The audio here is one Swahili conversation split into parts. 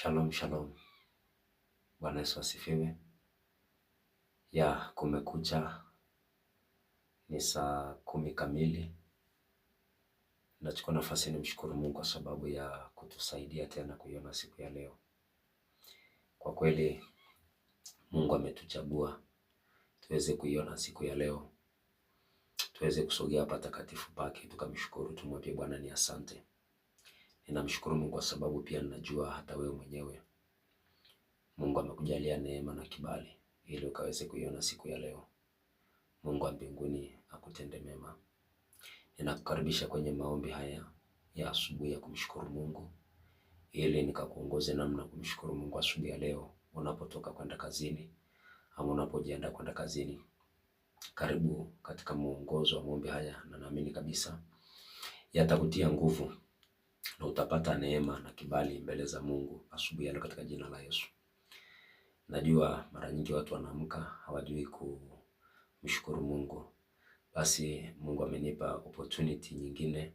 Shalom, shalom. Bwana Yesu asifiwe. Kumekucha, ni saa 10 kamili. Nachukua nafasi nimshukuru Mungu kwa sababu ya kutusaidia tena kuiona siku ya leo. Kwa kweli Mungu ametuchagua tuweze kuiona siku ya leo, tuweze kusogea patakatifu pake tukamshukuru, tumwambie Bwana ni asante. Ninamshukuru Mungu kwa sababu pia ninajua hata wewe mwenyewe Mungu amekujalia neema na kibali ili ukaweze kuiona siku ya leo. Mungu wa mbinguni akutende mema. Ninakukaribisha kwenye maombi haya ya asubuhi ya kumshukuru Mungu, ili nikakuongoze namna kumshukuru Mungu asubuhi ya leo unapotoka kwenda kazini ama unapojiandaa kwenda kazini. Karibu katika muongozo wa maombi haya, na naamini kabisa yatakutia nguvu na utapata neema na kibali mbele za Mungu asubuhi ya leo katika jina la Yesu. Najua mara nyingi watu wanaamka hawajui kumshukuru Mungu. Basi Mungu amenipa opportunity nyingine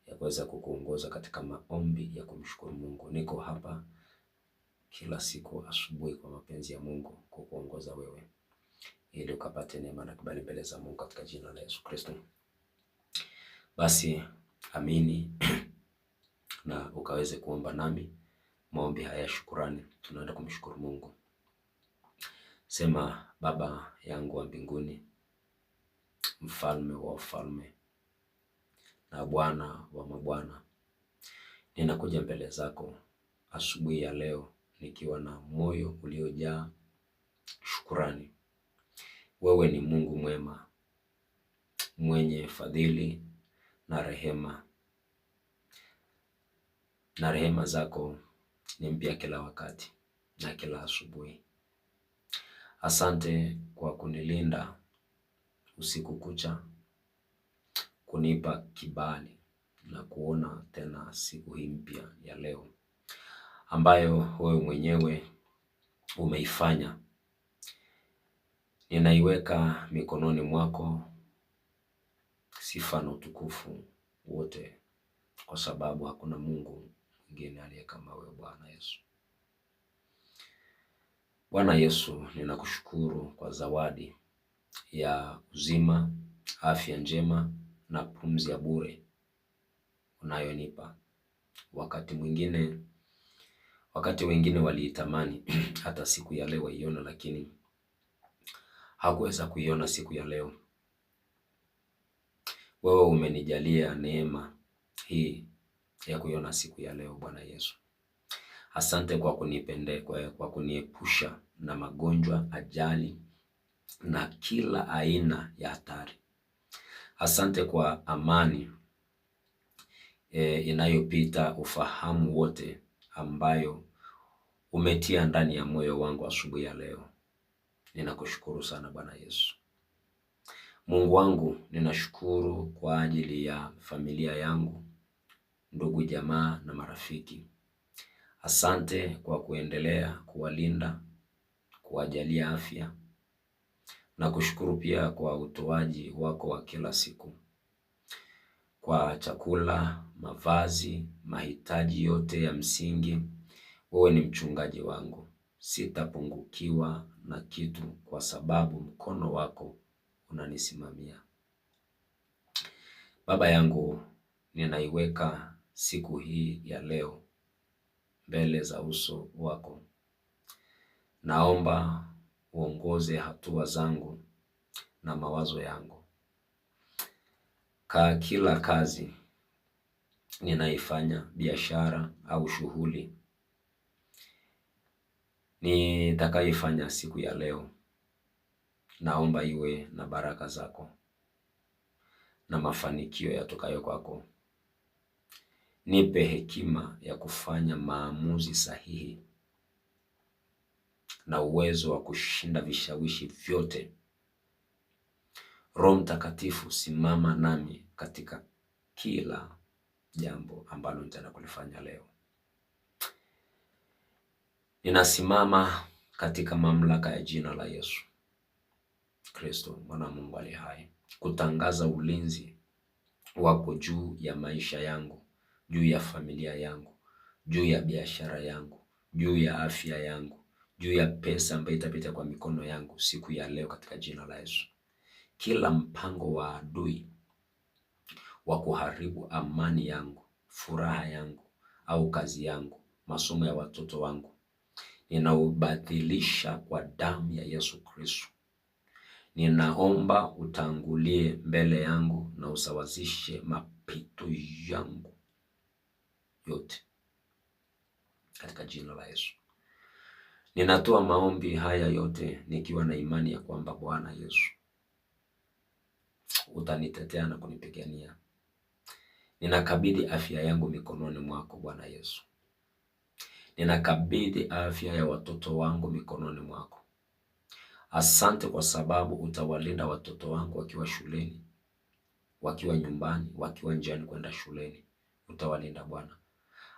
ya kuweza kukuongoza katika maombi ya kumshukuru Mungu. Niko hapa kila siku asubuhi kwa mapenzi ya Mungu kukuongoza wewe ili ukapate neema na kibali mbele za Mungu katika jina la Yesu Kristo. Basi amini na ukaweze kuomba nami maombi haya ya shukrani. Tunaenda kumshukuru Mungu. Sema: Baba yangu wa mbinguni, mfalme wa wafalme na Bwana wa mabwana, ninakuja mbele zako asubuhi ya leo nikiwa na moyo uliojaa shukrani. Wewe ni Mungu mwema, mwenye fadhili na rehema zako ni mpya kila wakati na kila asubuhi. Asante kwa kunilinda usiku kucha, kunipa kibali na kuona tena siku hii mpya ya leo ambayo wewe mwenyewe umeifanya. Ninaiweka mikononi mwako, sifa na utukufu wote, kwa sababu hakuna Mungu mwingine aliye kama wewe Bwana Yesu. Bwana Yesu, ninakushukuru kwa zawadi ya uzima, afya njema na pumzi ya bure unayonipa. Wakati wengine waliitamani hata siku ya leo waiona, lakini hakuweza kuiona siku ya leo. Wewe umenijalia neema hii ya kuiona siku ya leo Bwana Yesu. Asante kwa kuniepusha na magonjwa, ajali na kila aina ya hatari. Asante kwa amani inayopita ufahamu wote ambayo umetia ndani ya moyo wangu asubuhi ya leo. Ninakushukuru sana Bwana Yesu. Mungu wangu, ninashukuru kwa ajili ya familia yangu, ndugu jamaa na marafiki. Asante kwa kuendelea kuwalinda, kuwajalia afya, na kushukuru pia kwa utoaji wako wa kila siku, kwa chakula, mavazi, mahitaji yote ya msingi. Wewe ni mchungaji wangu, sitapungukiwa na kitu kwa sababu mkono wako unanisimamia. Baba yangu, ninaiweka siku hii ya leo mbele za uso wako. Naomba uongoze hatua zangu na mawazo yangu. Kila kazi ninaifanya, biashara au shughuli nitakayoifanya siku ya leo, naomba iwe na baraka zako na mafanikio yatokayo kwako. Nipe hekima ya kufanya maamuzi sahihi na uwezo wa kushinda vishawishi vyote. Roho Mtakatifu, simama nami katika kila jambo ambalo nitaenda kulifanya leo. Ninasimama katika mamlaka ya jina la Yesu Kristo, Mwana wa Mungu aliye hai, kutangaza ulinzi wako juu ya maisha yangu, juu ya familia yangu, juu ya biashara yangu, juu ya afya yangu, juu ya pesa ambayo itapita kwa mikono yangu siku ya leo katika jina la Yesu. Kila mpango wa adui wa kuharibu amani yangu, furaha yangu au kazi yangu, masomo ya watoto wangu, ninaubadilisha kwa damu ya Yesu Kristo. Ninaomba utangulie mbele yangu na usawazishe mapito yangu yote katika jina la Yesu. Ninatoa maombi haya yote nikiwa na imani ya kwamba Bwana Yesu utanitetea na kunipigania. Ninakabidhi afya yangu mikononi mwako Bwana Yesu. Ninakabidhi afya ya watoto wangu mikononi mwako. Asante kwa sababu utawalinda watoto wangu wakiwa shuleni, wakiwa nyumbani, wakiwa njiani kwenda shuleni. Utawalinda Bwana.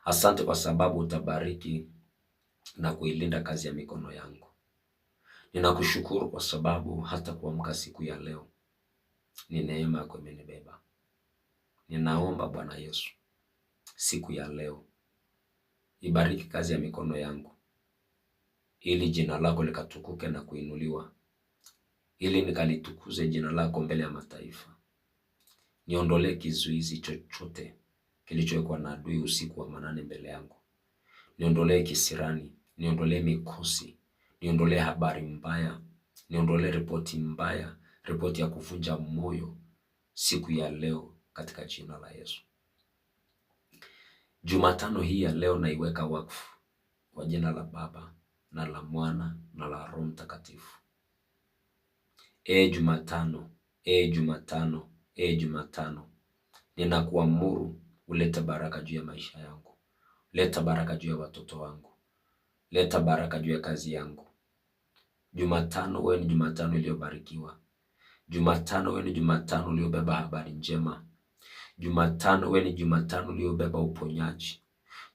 Asante kwa sababu utabariki na kuilinda kazi ya mikono yangu. Ninakushukuru kwa sababu hata kuamka siku ya leo ni neema yako imenibeba. Ninaomba Bwana Yesu, siku ya leo ibariki kazi ya mikono yangu, ili jina lako likatukuke na kuinuliwa, ili nikalitukuze jina lako mbele ya mataifa. Niondolee kizuizi chochote kilichowekwa na adui usiku wa manane mbele yangu. Niondolee kisirani, niondolee mikosi, niondolee habari mbaya, niondolee ripoti mbaya, ripoti ya kuvunja moyo siku ya leo katika jina la Yesu. Jumatano hii ya leo naiweka wakfu kwa jina la Baba na la Mwana na la Roho Mtakatifu. Jumatano, Jumatano, Jumatano, ninakuamuru ulete baraka juu ya maisha yangu. Leta baraka juu ya watoto wangu. Leta baraka juu ya kazi yangu. Jumatano wewe ni Jumatano iliyobarikiwa. Jumatano wewe ni Jumatano iliyobeba habari njema. Jumatano wewe ni Jumatano iliyobeba uponyaji.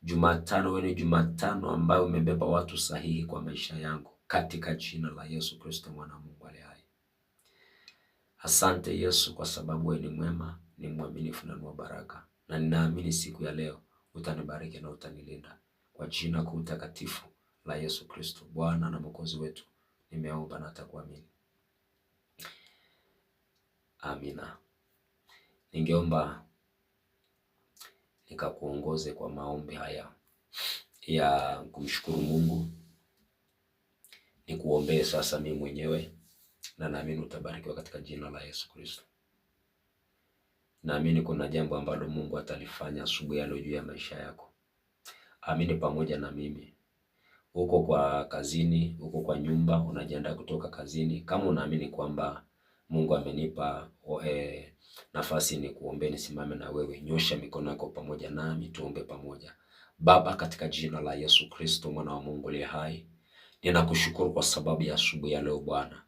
Jumatano wewe ni Jumatano ambayo umebeba watu sahihi kwa maisha yangu katika jina la Yesu Kristo mwana wa Mungu aliye hai. Asante Yesu kwa sababu wewe ni mwema, ni mwaminifu na ni wa baraka. Na ninaamini siku ya leo utanibariki na utanilinda. Kwa jina kuu takatifu la Yesu Kristo, Bwana na Mwokozi wetu, nimeomba na nitakuamini. Amina. Ningeomba nikakuongoze kwa maombi haya ya kumshukuru Mungu. Nikuombee sasa mimi mwenyewe, na naamini utabarikiwa katika jina la Yesu Kristo. Naamini kuna jambo ambalo Mungu atalifanya asubuhi ya leo juu ya maisha yako. Amini pamoja na mimi. Uko kwa kazini, uko kwa nyumba, unajiandaa kutoka kazini. Kama unaamini kwamba Mungu amenipa nafasi ni kuombe, nisimame na wewe, nyosha mikono yako pamoja nami tuombe pamoja. Baba, katika jina la Yesu Kristo mwana wa Mungu aliye hai, ninakushukuru kwa sababu ya asubuhi ya leo Bwana.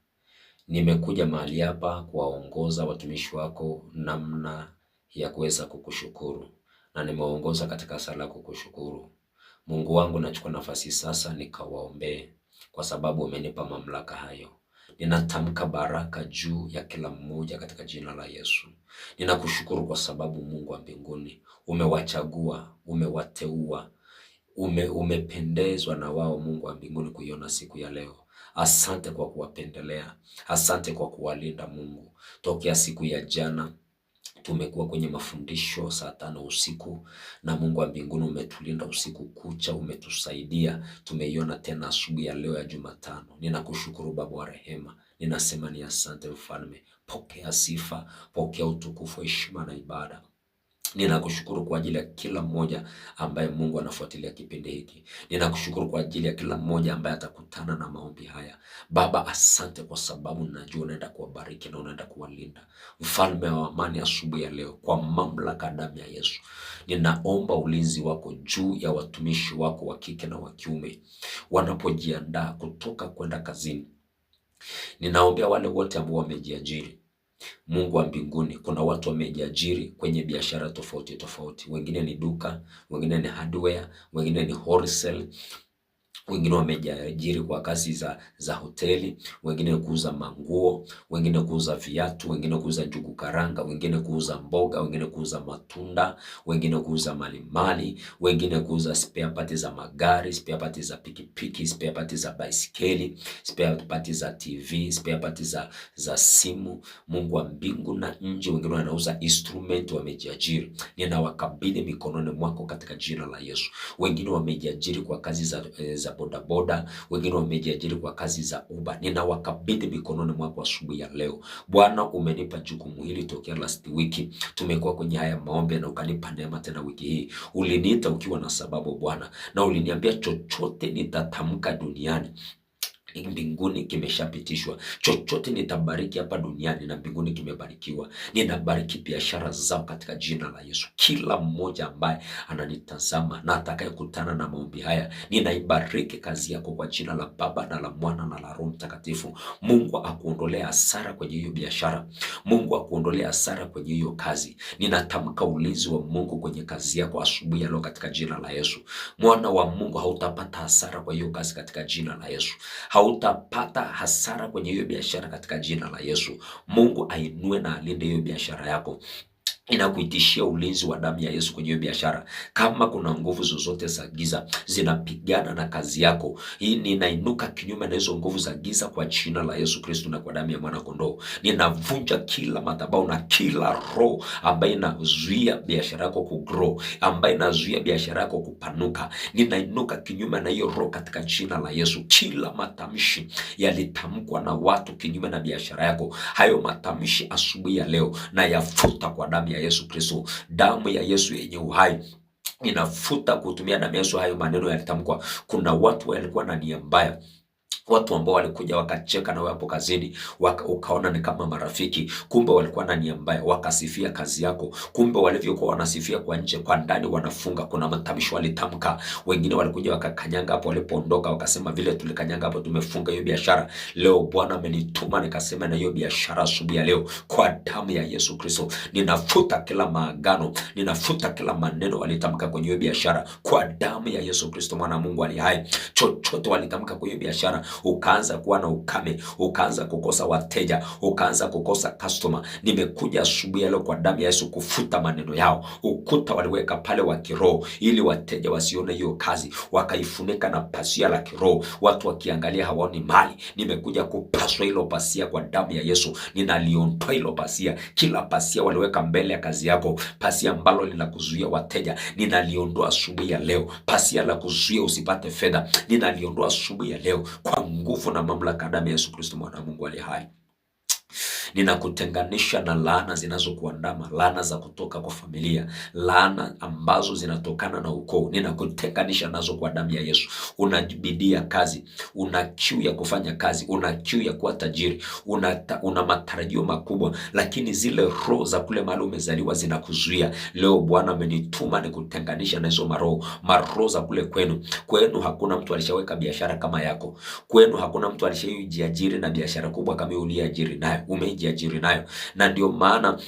Nimekuja mahali hapa kuwaongoza watumishi wako namna ya kuweza kukushukuru, na nimeongoza katika sala kukushukuru. Mungu wangu, nachukua nafasi sasa nikawaombee kwa sababu umenipa mamlaka hayo. Ninatamka baraka juu ya kila mmoja katika jina la Yesu. Ninakushukuru kwa sababu Mungu wa mbinguni umewachagua, umewateua, umependezwa na wao Mungu wa mbinguni kuiona siku ya leo. Asante kwa kuwapendelea, asante kwa kuwalinda Mungu. Tokea siku ya jana tumekuwa kwenye mafundisho saa 5 usiku, na Mungu wa mbinguni umetulinda usiku kucha, umetusaidia. Tumeiona tena asubuhi ya leo ya Jumatano. Ninakushukuru Baba wa rehema, ninasema ni asante Mfalme. Pokea sifa, pokea utukufu, heshima na ibada. Ninakushukuru kwa ajili ya kila mmoja ambaye Mungu anafuatilia kipindi hiki. Ninakushukuru kwa ajili ya kila mmoja ambaye atakutana na maombi haya. Baba, asante kwa sababu najua unaenda kuwabariki na unaenda kuwalinda. Mfalme wa amani, asubuhi ya leo kwa mamlaka damu ya Yesu, ninaomba ulinzi wako juu ya watumishi wako wa kike na wa kiume wanapojiandaa kutoka kwenda kazini. Ninaombea wale wote ambao wamejiajiri. Mungu wa mbinguni, kuna watu wamejiajiri kwenye biashara tofauti tofauti. Wengine ni duka, wengine ni hardware, wengine ni wholesale, Wengine wamejiajiri kwa kazi za hoteli, wengine kuuza manguo, wengine kuuza viatu, wengine kuuza njugu karanga, wengine kuuza mboga, wengine kuuza matunda, wengine kuuza malimali, wengine kuuza spare parts za magari, spare parts za pikipiki, spare parts za baisikeli, spare parts za TV, spare parts za simu. Mungu wa mbingu na nchi, wengine wanauza instrument, wamejiajiri. Ninawakabidhi mikononi mwako katika jina la Yesu. Wengine wamejiajiri kwa kazi za bodaboda, wengine wamejiajiri kwa kazi za Uber. Ninawakabidhi mikononi mwako asubuhi ya leo. Bwana, umenipa jukumu hili tokea last wiki. Tumekuwa kwenye haya maombi na ukanipa neema tena wiki hii. Uliniita ukiwa na sababu Bwana, na uliniambia chochote nitatamka duniani mbinguni kimeshapitishwa. Chochote nitabariki hapa duniani na mbinguni kimebarikiwa. Ninabariki biashara zao katika jina la Yesu. Kila mmoja ambaye ananitazama na atakayekutana na maombi haya, ninaibariki kazi yako kwa jina la Baba na la Mwana na la Roho Mtakatifu. Mungu akuondolea hasara kwenye hiyo biashara. Mungu akuondolea hasara kwenye hiyo kazi. Ninatamka ulinzi wa Mungu kwenye kazi yako asubuhi ya leo katika jina la Yesu. Mwana wa Mungu, hautapata hasara kwa hiyo kazi katika jina la Yesu. Hautapata hasara kwenye hiyo biashara katika jina la Yesu. Mungu ainue na alinde hiyo biashara yako. Inakuitishia ulinzi wa damu ya Yesu kwenye hiyo biashara. Kama kuna nguvu zozote za giza zinapigana na kazi yako, hii ninainuka kinyume na hizo nguvu za giza kwa jina la Yesu Kristo na kwa damu ya mwana kondoo. Ninavunja kila madhabahu na kila roho ambaye inazuia biashara yako kugrow, ambaye inazuia biashara yako kupanuka. Ninainuka kinyume na hiyo roho katika jina la Yesu. Kila matamshi yalitamkwa na watu kinyume na biashara yako, hayo matamshi asubuhi ya leo na yafuta kwa damu ya Yesu Kristo. Damu ya Yesu yenye uhai inafuta kutumia damu ya Yesu hayo maneno yalitamkwa. Kuna watu walikuwa na nia mbaya, watu ambao walikuja wakacheka na wewe hapo kazini, ukaona ni kama marafiki, kumbe walikuwa na nia mbaya, wakasifia kazi yako. Kumbe walivyokuwa wanasifia kwa nje, kwa ndani wanafunga. Kuna matamshi walitamka. Wengine walikuja wakakanyanga hapo, walipoondoka wakasema vile tulikanyanga hapo tumefunga hiyo biashara. Leo Bwana amenituma nikasema na hiyo biashara asubuhi ya leo kwa damu ya Yesu Kristo. Ninafuta kila maagano, ninafuta kila maneno walitamka kwenye hiyo biashara kwa damu ya Yesu Kristo mwana Mungu aliye hai. Chochote walitamka kwenye hiyo biashara, ukaanza kuwa na ukame, ukaanza kukosa wateja, ukaanza kukosa customer, nimekuja asubuhi leo kwa damu ya Yesu kufuta maneno yao. Ukuta waliweka pale wa kiroho ili wateja wasione hiyo kazi, wakaifunika na pasia la kiroho, watu wakiangalia hawaoni mali. Nimekuja kupaswa hilo pasia kwa damu ya Yesu. Ninaliondoa hilo pasia, kila pasia waliweka mbele ya kazi yako, pasia ambalo linakuzuia wateja, ninaliondoa asubuhi ya leo. Pasia la kuzuia usipate fedha, ninaliondoa asubuhi ya leo kwa nguvu na mamlaka damu ya Yesu Kristo mwana wa Mungu aliye hai. Ninakutenganisha na laana zinazokuandama, laana za kutoka kwa familia, laana ambazo zinatokana na ukoo. Ninakutenganisha nazo kwa damu ya Yesu. Unajibidia kazi, una kiu ya kufanya kazi, una kiu ya kuwa tajiri, una matarajio makubwa, lakini zile roho za kule mahali umezaliwa zinakuzuia. Leo Bwana amenituma nikutenganisha na hizo maroho za kule kwenu. Kwenu hakuna mtu alishaweka biashara kama yako. Kwenu hakuna mtu alishajiajiri na biashara kubwa kama uliajiri nayo, umejiajiri nayo, na ndio maana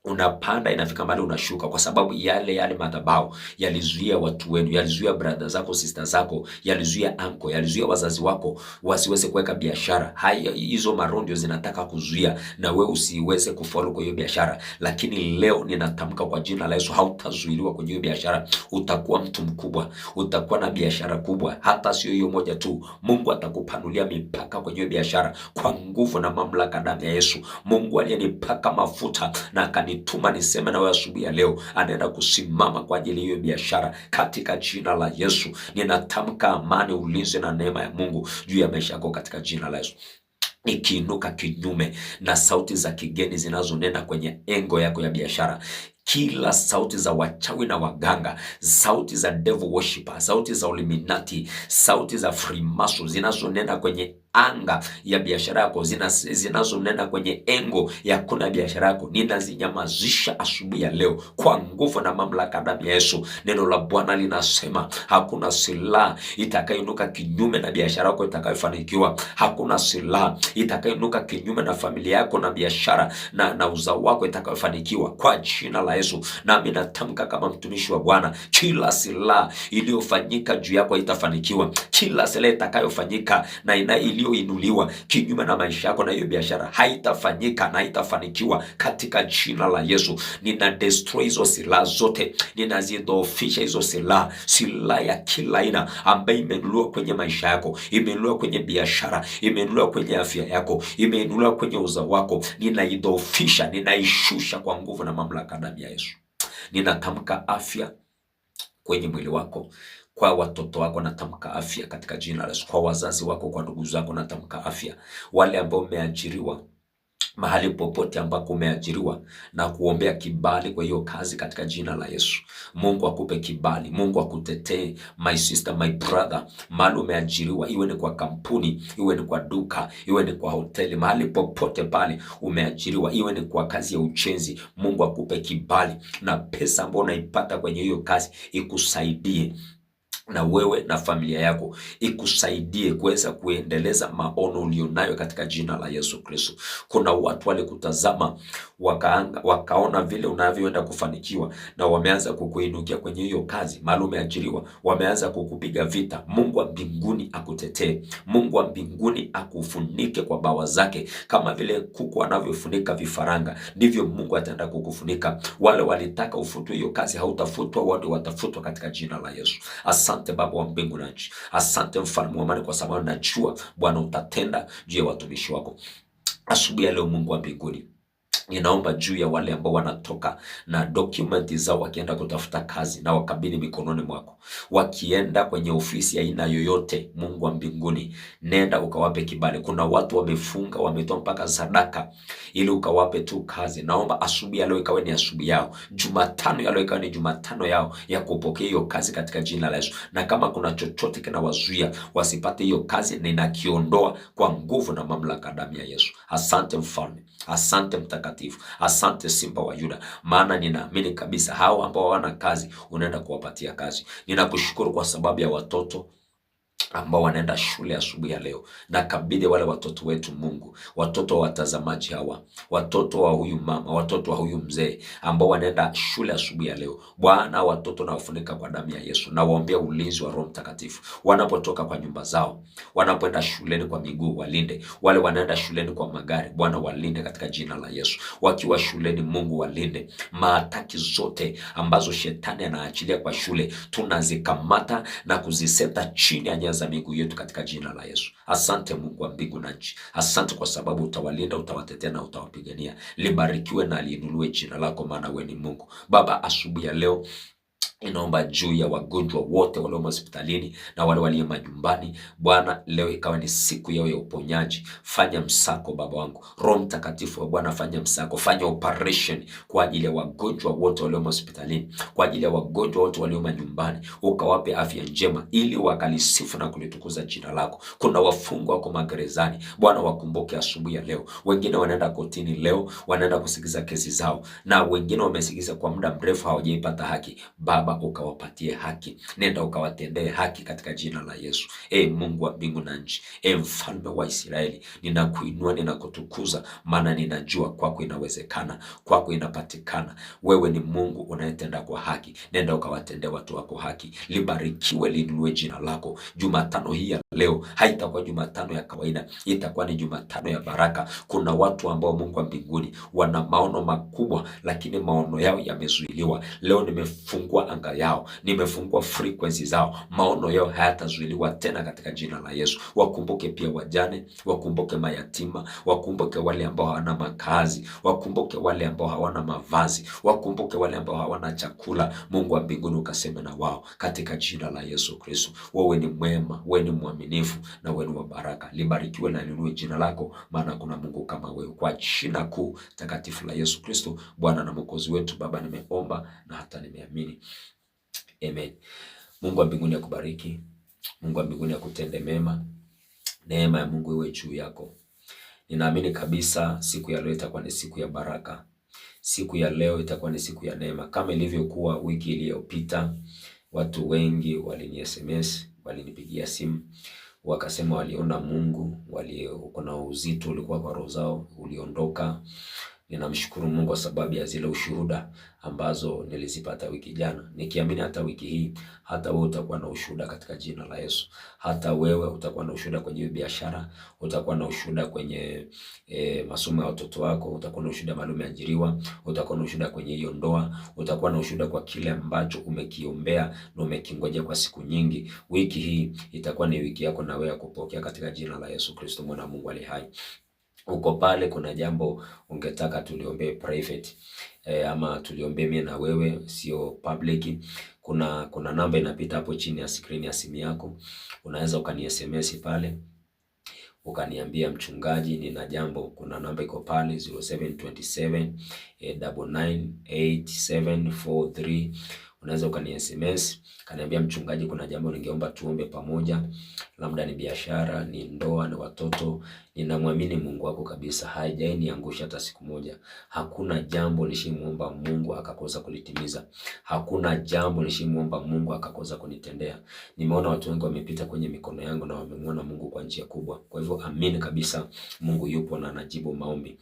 unapanda inafika mahali unashuka, kwa sababu yale madhabahu yalizuia watu wenu, yalizuia brother zako, sister zako, yalizuia uncle, yalizuia wazazi wako wasiweze kuweka biashara. Hizo maroho ndio zinataka kuzuia na wewe usiweze kufollow kwa hiyo biashara. Lakini leo ninatamka kwa jina la Yesu, hautazuiliwa kwenye hiyo biashara. Utakuwa mtu mkubwa, utakuwa na biashara kubwa. Hata sio hiyo moja tu, Mungu atakupanulia mipaka kwenye hiyo biashara kwa nguvu na mamlaka damu ya Yesu. Mungu aliyenipaka mafuta na akanituma niseme na wewe asubuhi ya leo, anaenda kusimama kwa ajili hiyo biashara katika jina la Yesu. Ninatamka amani, ulinzi na neema ya Mungu juu ya maisha yako katika jina la Yesu. Nikiinuka kinyume na sauti za kigeni zinazonena kwenye engo yako ya biashara, kila sauti za wachawi na waganga, sauti za devil worshiper, sauti za Illuminati, sauti za Freemason zinazonena kwenye anga ya biashara yako zinazonena kwenye engo ya kuna biashara yako, ninazinyamazisha asubuhi ya leo kwa nguvu na mamlaka damu ya Yesu. Neno la Bwana linasema hakuna silaha itakayoinuka kinyume na biashara yako itakayofanikiwa. Hakuna silaha itakayoinuka kinyume na familia yako na biashara na uzao wako itakayofanikiwa kwa jina la Yesu. Nami natamka kama mtumishi wa Bwana, kila silaha iliyofanyika juu yako itafanikiwa. Kila silaha itakayofanyika na iliyoinuliwa kinyume na maisha yako na hiyo biashara haitafanyika na haitafanikiwa katika jina la Yesu. Nina destroy hizo silaha zote, ninazidhoofisha hizo silaha, silaha ya kila aina ambayo imeinuliwa kwenye maisha yako, imeinuliwa kwenye biashara, imeinuliwa kwenye afya yako, imeinuliwa kwenye uzao wako, ninaidhoofisha, ninaishusha kwa nguvu na mamlaka damu ya Yesu. Ninatamka afya kwenye mwili wako, kwa watoto wako natamka afya katika jina la Yesu, kwa wazazi wako, kwa ndugu zako natamka afya. Wale ambao umeajiriwa mahali popote ambako umeajiriwa na kuombea kibali kwa hiyo kazi katika jina la Yesu. Mungu akupe kibali, Mungu akutetee my sister, my brother. Mahali umeajiriwa, iwe ni kwa kampuni, iwe ni kwa duka, iwe ni kwa hoteli, mahali popote pale umeajiriwa, iwe ni kwa kazi ya ujenzi, Mungu akupe kibali na pesa ambayo unaipata kwenye hiyo kazi ikusaidie na wewe na familia yako, ikusaidie kuweza kuendeleza maono ulionayo katika jina la Yesu Kristo. Kuna watu wale kutazama wakaona vile unavyoenda kufanikiwa na wameanza kukuinukia kwenye hiyo kazi mahali umeajiriwa, wameanza kukupiga vita. Mungu wa mbinguni akutetee, Mungu wa mbinguni akufunike kwa bawa zake. Kama vile kuku anavyofunika vifaranga, ndivyo Mungu ataenda kukufunika. Wale walitaka ufutwe hiyo kazi, hautafutwa, wao watafutwa katika jina la Yesu. Asante Baba wa mbingu na nchi, asante Mfalme wa amani, kwa sababu najua Bwana utatenda juu ya watumishi wako asubuhi ya leo. Mungu wa mbinguni, ninaomba juu ya wale ambao wanatoka na dokumenti zao wakienda kutafuta kazi, na wakabidhi mikononi mwako, wakienda kwenye ofisi ya aina yoyote. Mungu wa mbinguni, nenda ukawape kibali. Kuna watu wamefunga, wametoa mpaka sadaka ili ukawape tu kazi. Naomba asubuhi ya leo ikawe ni asubuhi yao, Jumatano ya leo ikawe ni Jumatano yao ya kupokea hiyo kazi katika jina la Yesu. Na kama kuna chochote kinawazuia wasipate hiyo kazi, ninakiondoa kwa nguvu na mamlaka damu ya Yesu. Asante Mfalme, asante Mtakatifu, asante Simba wa Yuda, maana ninaamini kabisa hao ambao hawana kazi unaenda kuwapatia kazi. Ninakushukuru kwa sababu ya watoto ambao wanaenda shule asubuhi ya leo. Na kabidhi wale watoto wetu Mungu, watoto wa watazamaji hawa, watoto wa huyu mama, watoto wa huyu mzee ambao wanaenda shule asubuhi ya leo. Bwana, watoto na wafunika kwa damu ya Yesu, na waombea ulinzi wa Roho Mtakatifu wanapotoka kwa nyumba zao, wanapoenda shuleni kwa miguu, walinde. Wale wanaenda shuleni kwa magari, Bwana walinde katika jina la Yesu. Wakiwa shuleni, Mungu walinde. Maataki zote ambazo shetani anaachilia kwa shule, tunazikamata na kuziseta chini ya za miguu yetu katika jina la Yesu. Asante Mungu wa mbingu na nchi, asante kwa sababu utawalinda, utawatetea na utawapigania. Libarikiwe na liinuliwe jina lako, maana wewe ni Mungu. Baba, asubuhi ya leo inaomba juu ya wagonjwa wote walio hospitalini na wale walio majumbani. Bwana, leo ikawa ni siku yao ya uponyaji. Fanya msako Baba wangu, Roho Mtakatifu wa Bwana, fanya msako, fanya operation kwa ajili ya wagonjwa wote walio hospitalini, kwa ajili ya wagonjwa wote walio majumbani, ukawape afya njema ili wakalisifu na kulitukuza jina lako. Kuna wafungwa wako magerezani, Bwana wakumbuke asubuhi ya leo. Wengine wanaenda kotini leo, wanaenda kusikiza kesi zao, na wengine wamesikiza kwa muda mrefu hawajaipata haki. Baba, ukawapatie haki, nenda ukawatendee haki katika jina la Yesu. Mungu wa mbingu na nchi, Mfalme wa Israeli, ninakuinua, ninakutukuza, maana ninajua kwako inawezekana, kwako inapatikana. Wewe ni Mungu unayetenda kwa haki. Nenda ukawatendee watu wako haki. Libarikiwe, liinuliwe jina lako. Jumatano hii ya leo haitakuwa Jumatano ya kawaida, itakuwa ni Jumatano ya baraka. Kuna watu ambao Mungu wa mbinguni wana maono makubwa, lakini maono yao yamezuiliwa. Leo nimefungua anga yao, nimefungua frequency zao, maono yao hayatazuiliwa tena katika jina la Yesu. Wakumbuke pia wajane, wakumbuke mayatima, wakumbuke wale ambao hawana makazi, wakumbuke wale ambao hawana mavazi, wakumbuke wale ambao hawana chakula. Mungu wa mbinguni ukaseme na wao katika jina la Yesu Kristo. Wewe ni mwema, wewe ni mwaminifu, na wewe ni wa baraka. Libarikiwe na liinuliwe jina lako, maana kuna Mungu kama wewe. Kwa jina kuu takatifu la Yesu Kristo, Bwana na Mwokozi wetu, Baba, nimeomba na hata nimeamini. Amen. Mungu wa mbinguni akubariki. Mungu wa mbinguni akutende mema. Neema ya Mungu iwe juu yako. Ninaamini kabisa siku ya leo itakuwa ni siku ya baraka. Siku ya leo itakuwa ni siku ya neema. Kama ilivyokuwa wiki iliyopita, watu wengi walini SMS, walinipigia simu, wakasema waliona Mungu, kuna uzito ulikuwa kwa roho zao uliondoka. Ninamshukuru Mungu kwa sababu ya zile ushuhuda ambazo nilizipata wiki jana. Nikiamini hata wiki hii, hata wewe utakuwa na ushuhuda katika jina la Yesu. Hata wewe utakuwa na ushuhuda kwenye biashara, utakuwa na ushuhuda kwenye masomo ya watoto wako, utakuwa na ushuhuda mahali umeajiriwa, utakuwa na ushuhuda kwenye hiyo ndoa, utakuwa na ushuhuda kwa kile ambacho umekiombea na umekingojea kwa siku nyingi. Wiki hii itakuwa ni wiki yako na wewe kupokea katika jina la Yesu Kristo mwana wa Mungu ali hai. Uko pale, kuna jambo ungetaka tuliombee private ama tuliombee mimi na wewe, sio public. Kuna namba inapita hapo chini ya screen ya simu yako, unaweza ukani SMS pale ukaniambia, mchungaji, nina jambo. Kuna namba iko pale 0727 998743. Unaweza ukani SMS kaniambia, mchungaji, kuna jambo ningeomba tuombe pamoja, labda ni biashara, ni ndoa, ni watoto. Ninamwamini Mungu wako kabisa, haijaniangusha hata siku moja. Hakuna jambo nishimuomba Mungu akakosa kulitimiza. Hakuna jambo nishimuomba Mungu akakosa kunitendea. Nimeona watu wengi wamepita kwenye mikono yangu na wamemwona Mungu kwa njia kubwa. Kwa hivyo amini kabisa Mungu yupo na anajibu maombi.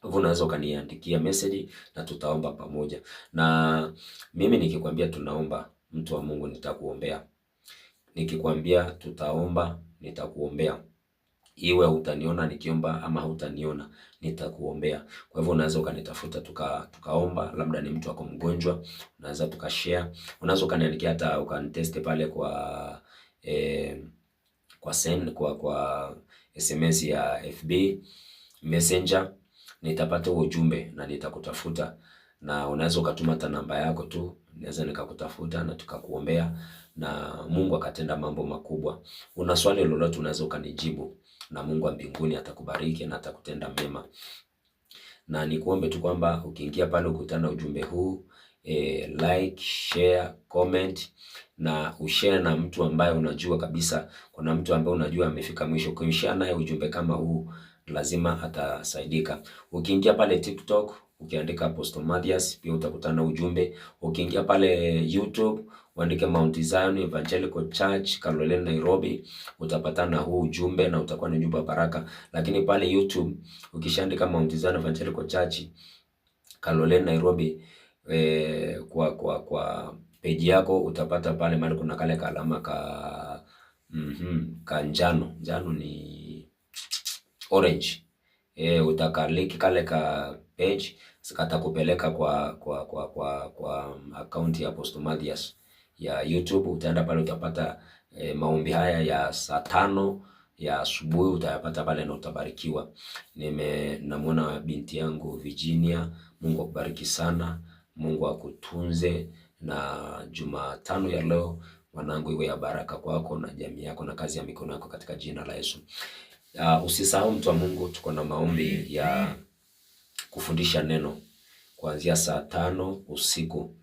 Hivyo unaweza ukaniandikia message na tutaomba pamoja. Na mimi nikikwambia tunaomba, mtu wa Mungu, nitakuombea. Nikikwambia tutaomba, nitakuombea. Iwe utaniona nikiomba ama hutaniona, nitakuombea. Kwa hivyo unaweza ukanitafuta tukaomba, labda ni mtu wako mgonjwa, unaweza tukashare. Unaweza ukaniandikia hata ukanitest pale kwa SMS ya FB Messenger, nitapata ujumbe na nitakutafuta. Na unaweza ukatuma hata namba yako tu, naweza nikakutafuta na tukakuombea na Mungu akatenda mambo makubwa. Una swali lolote unaweza ukanijibu na Mungu wa mbinguni atakubariki na atakutenda mema. Na nikuombe tu kwamba ukiingia pale ukutana ujumbe huu, like, share, comment na ushare na mtu ambaye unajua kabisa, kuna mtu ambaye unajua amefika mwisho. Ukishare naye ujumbe kama huu, lazima atasaidika. Ukiingia pale TikTok ukiandika Apostle Mathias pia utakutana ujumbe. Ukiingia pale YouTube uandike Mount Zion Evangelical Church Kaloleni Nairobi, utapatana huu ujumbe na utakuwa ni ujumbe wa baraka. Lakini pale YouTube ukishaandika Mount Zion Evangelical Church Kaloleni Nairobi, kwa page yako utapata pale mahali kuna kale kalama ka njano ni orange. Utakaliki kale ka page katakupeleka kwa account ya Apostle Mathias ya YouTube. Utaenda pale utapata maombi haya ya saa 5 ya asubuhi, utayapata pale na utabarikiwa. Namuona binti yangu Virginia, Mungu akubariki sana, Mungu akutunze, na Jumatano ya leo mwanangu iwe ya baraka kwako na jamii yako na kazi ya mikono yako katika jina la Yesu. Usisahau mtu wa Mungu, tuko na maombi ya kufundisha neno kuanzia saa 5 usiku.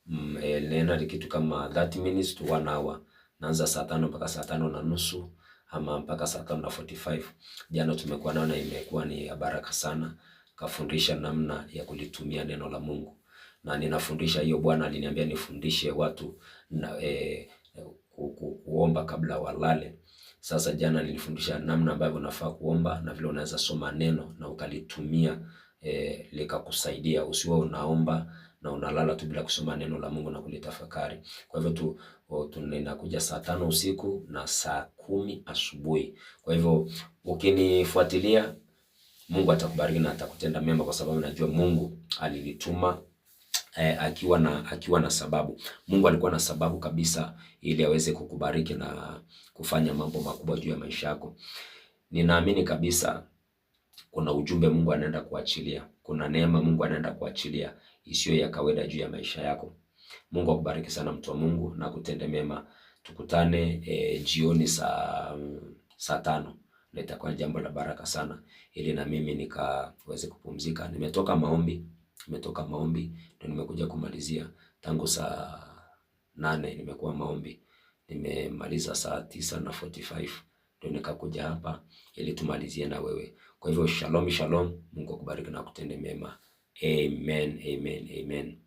Neno ni kitu kama 30 minutes to 1 hour. Naanza saa 5 mpaka saa 5:30 ama mpaka saa 5:45. Jana tumekuwa naona, imekuwa ni ya baraka sana. Kafundisha namna ya kulitumia neno la Mungu. Na ninafundisha hiyo, Bwana aliniambia nifundishe watu na kuomba kabla walale. Sasa jana nilifundisha namna ambavyo unafaa kuomba na vile unaweza soma neno na ukalitumia likakusaidia. Usiwe unaomba na unalala tu bila kusoma neno la Mungu na kulitafakari. Kwa hivyo tunakuja saa 5 usiku na saa 10 asubuhi. Kwa hivyo ukinifuatilia, Mungu atakubariki na atakutenda mema, kwa sababu najua Mungu alilituma akiwa na sababu. Mungu alikuwa na sababu kabisa ili aweze kukubariki na kufanya mambo makubwa juu ya maisha yako. Ninaamini kabisa kuna ujumbe Mungu anaenda kuachilia. Kuna neema Mungu anaenda kuachilia isiyo ya kawaida juu ya maisha yako. Mungu akubariki sana mtu wa Mungu na kutende mema. Tukutane jioni saa 5. Na itakuwa jambo la baraka sana, ili na mimi nikaweze kupumzika. Nimetoka maombi ndio nimekuja kumalizia. Tangu saa 8 nimekuwa maombi, nimemaliza saa 9:45 ndio nikakuja hapa ili tumalizie na wewe. Kwa hivyo shalom shalom, Mungu akubariki na kutende mema. Amen, amen, amen.